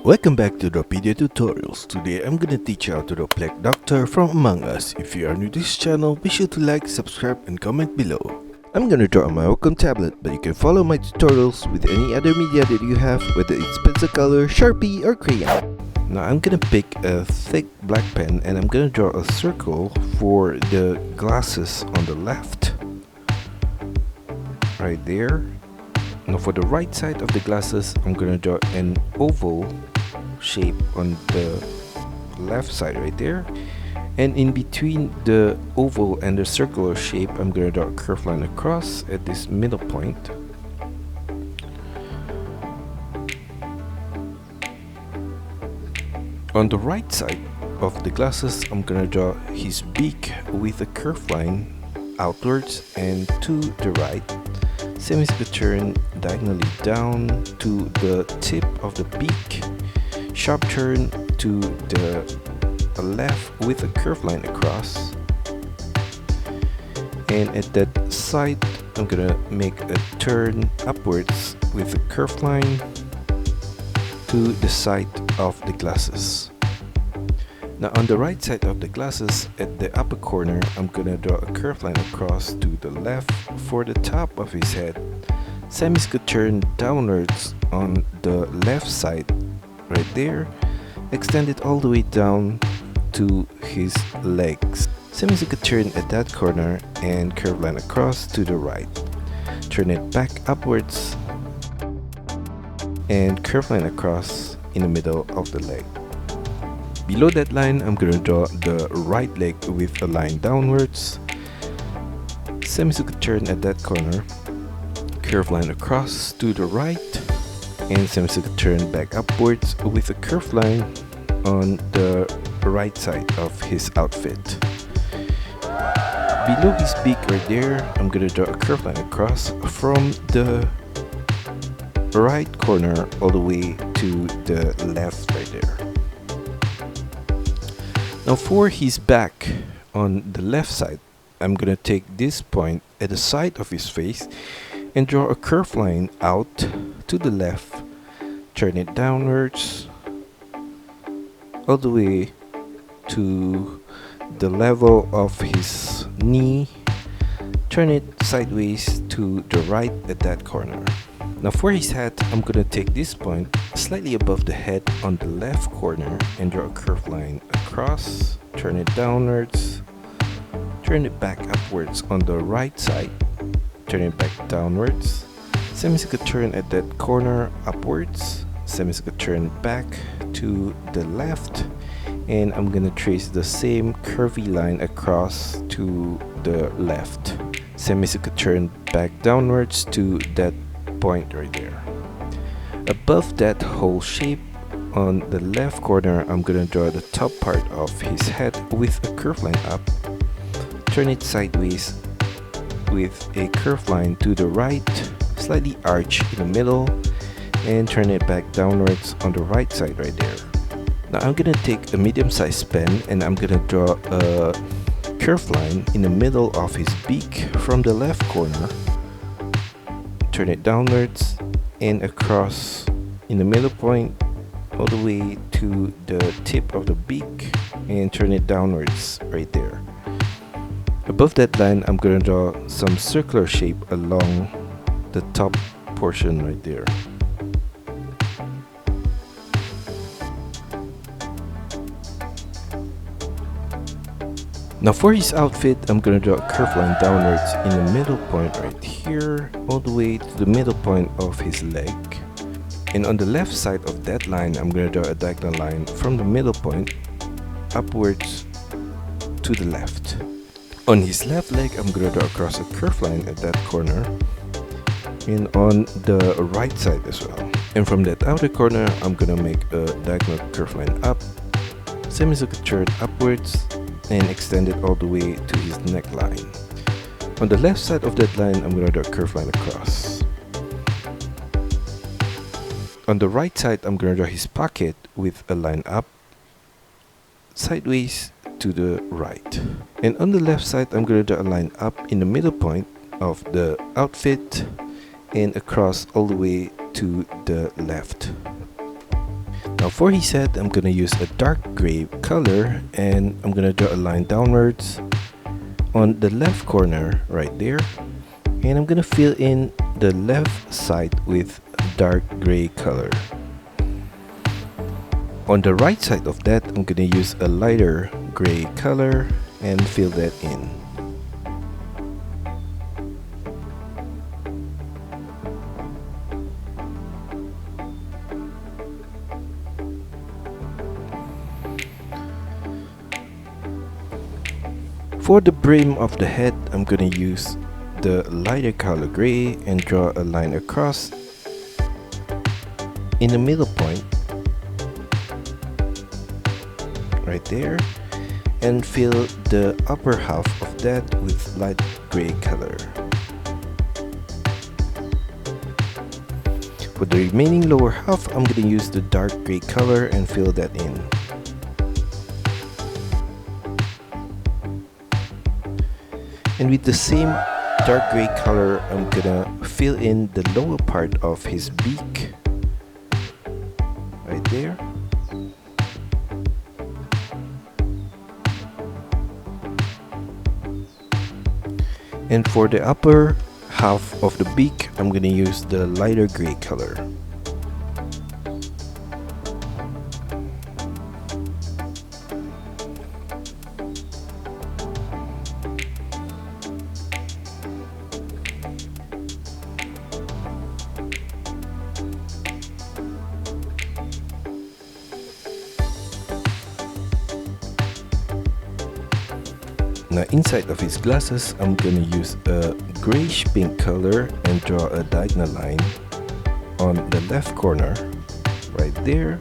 Welcome back to DRAWPEDIA tutorials. Today I'm gonna teach you how to draw Black Doctor from Among Us. If you are new to this channel, be sure to like, subscribe and comment below. I'm gonna draw on my Wacom tablet, but you can follow my tutorials with any other media that you have, whether it's pencil color, Sharpie or crayon. Now I'm gonna pick a thick black pen and I'm gonna draw a circle for the glasses on the left. Right there. Now for the right side of the glasses, I'm gonna draw an oval shape on the left side right there, and in between the oval and the circular shape I'm gonna draw a curved line across at this middle point. On the right side of the glasses I'm gonna draw his beak with a curved line outwards and to the right. Same is gonna turn diagonally down to the tip of the beak, sharp turn to the left with a curved line across, and at that side I'm gonna make a turn upwards with a curved line to the side of the glasses. Now on the right side of the glasses, at the upper corner, I'm gonna draw a curved line across to the left for the top of his head. Same is gonna turn downwards on the left side right there, extend it all the way down to his legs. Same is gonna turn at that corner and curved line across to the right. Turn it back upwards and curved line across in the middle of the leg. Below that line, I'm gonna draw the right leg with a line downwards. Semicircle turn at that corner, curved line across to the right, and semicircle turn back upwards with a curved line on the right side of his outfit. Below his beak right there, I'm gonna draw a curved line across from the right corner all the way to the left right there. Now for his back on the left side, I'm gonna take this point at the side of his face and draw a curved line out to the left, turn it downwards all the way to the level of his knee, turn it sideways to the right at that corner. Now for his head, I'm gonna take this point slightly above the head on the left corner and draw a curved line across, turn it downwards, turn it back upwards on the right side, turn it back downwards, semicircle turn at that corner upwards, semicircle turn back to the left, and I'm gonna trace the same curvy line across to the left. Semicircle turn back downwards to that point right there. Above that whole shape on the left corner, I'm gonna draw the top part of his head with a curved line up, turn it sideways with a curved line to the right, slightly arch in the middle, and turn it back downwards on the right side right there. Now I'm gonna take a medium-sized pen and I'm gonna draw a curved line in the middle of his beak from the left corner, turn it downwards and across in the middle point all the way to the tip of the beak and turn it downwards right there. Above that line, I'm gonna draw some circular shape along the top portion right there. Now for his outfit, I'm gonna draw a curved line downwards in the middle point right here, all the way to the middle point of his leg. And on the left side of that line, I'm gonna draw a diagonal line from the middle point upwards to the left. On his left leg, I'm gonna draw across a curved line at that corner, and on the right side as well. And from that outer corner, I'm gonna make a diagonal curved line up, semicircle turn upwards, and extend it all the way to his neckline. On the left side of that line, I'm gonna draw a curved line across. On the right side, I'm gonna draw his pocket with a line up, sideways to the right. And on the left side, I'm gonna draw a line up in the middle point of the outfit and across all the way to the left. Now for his head, I'm gonna use a dark gray color, and I'm gonna draw a line downwards on the left corner right there, and I'm gonna fill in the left side with dark gray color. On the right side of that, I'm gonna use a lighter gray color and fill that in. For the brim of the head, I'm gonna use the lighter color gray and draw a line across in the middle point right there, and fill the upper half of that with light gray color. For the remaining lower half, I'm gonna use the dark gray color and fill that in. And with the same dark gray color, I'm gonna fill in the lower part of his beak right there. And for the upper half of the beak, I'm gonna use the lighter gray color. Now inside of his glasses, I'm gonna use a grayish pink color and draw a diagonal line on the left corner right there,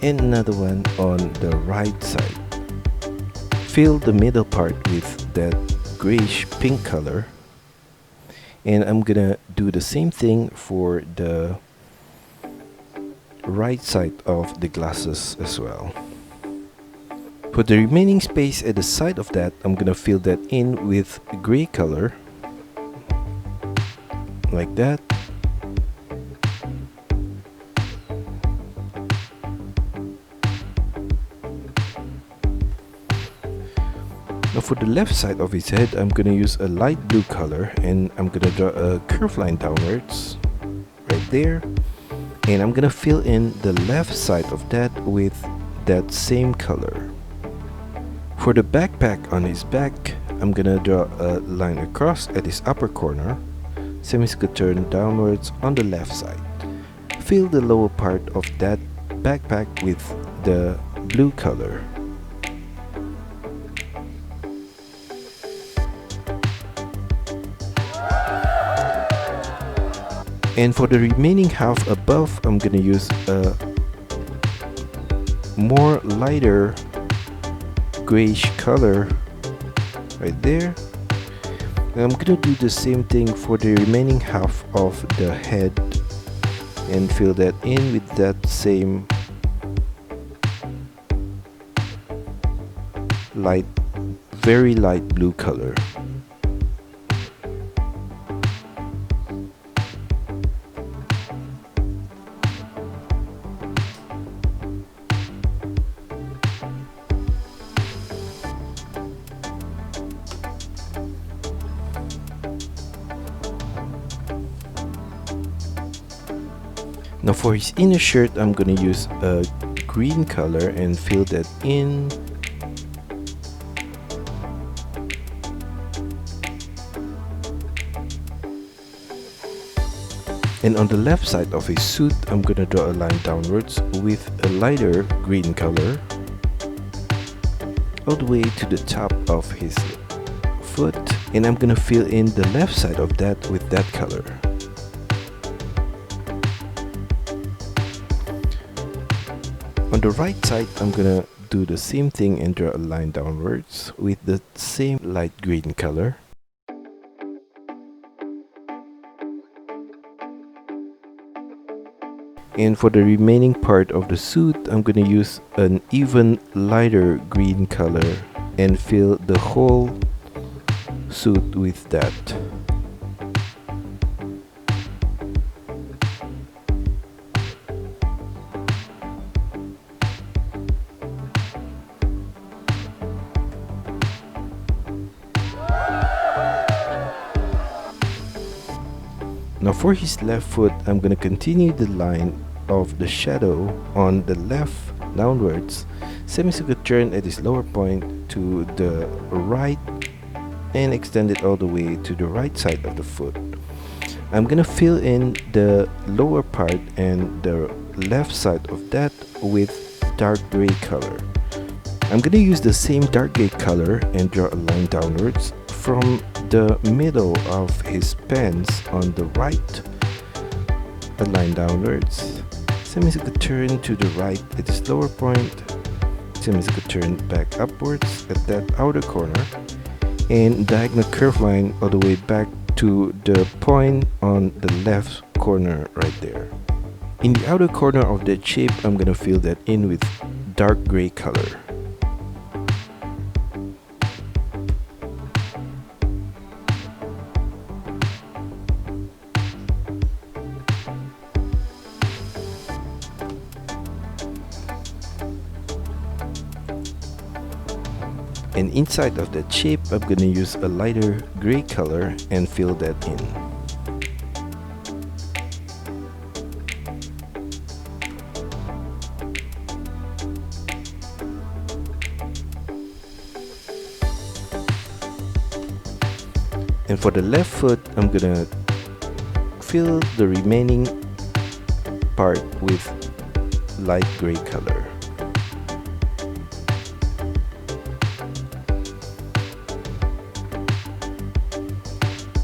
and another one on the right side. Fill the middle part with that grayish pink color, and I'm gonna do the same thing for the right side of the glasses as well. For the remaining space at the side of that, I'm gonna fill that in with gray color like that. Now for the left side of his head, I'm gonna use a light blue color, and I'm gonna draw a curved line downwards right there, and I'm gonna fill in the left side of that with that same color. For the backpack on his back, I'm gonna draw a line across at his upper corner, semi-turn downwards on the left side. Fill the lower part of that backpack with the blue color. And for the remaining half above, I'm gonna use a more lighter grayish color right there, and I'm gonna do the same thing for the remaining half of the head and fill that in with that same light, very light blue color. Now for his inner shirt, I'm gonna use a green color and fill that in. And on the left side of his suit, I'm gonna draw a line downwards with a lighter green color all the way to the top of his foot, and I'm gonna fill in the left side of that with that color. On the right side, I'm gonna do the same thing and draw a line downwards with the same light green color. And for the remaining part of the suit, I'm gonna use an even lighter green color and fill the whole suit with that. Now for his left foot, I'm gonna continue the line of the shadow on the left downwards, semicircle turn at his lower point to the right and extend it all the way to the right side of the foot. I'm gonna fill in the lower part and the left side of that with dark gray color. I'm gonna use the same dark gray color and draw a line downwards from the middle of his pants on the right, a line downwards, semicircle turn to the right at his lower point, semicircle turn back upwards at that outer corner, and diagonal curve line all the way back to the point on the left corner right there. In the outer corner of that shape, I'm gonna fill that in with dark gray color. And inside of that shape, I'm gonna use a lighter gray color and fill that in. And for the left foot, I'm gonna fill the remaining part with light gray color.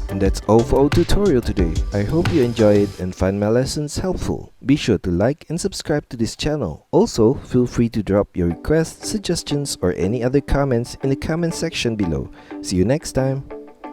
And that's all for our tutorial today. I hope you enjoyed it and find my lessons helpful. Be sure to like and subscribe to this channel. Also, feel free to drop your requests, suggestions, or any other comments in the comment section below. See you next time.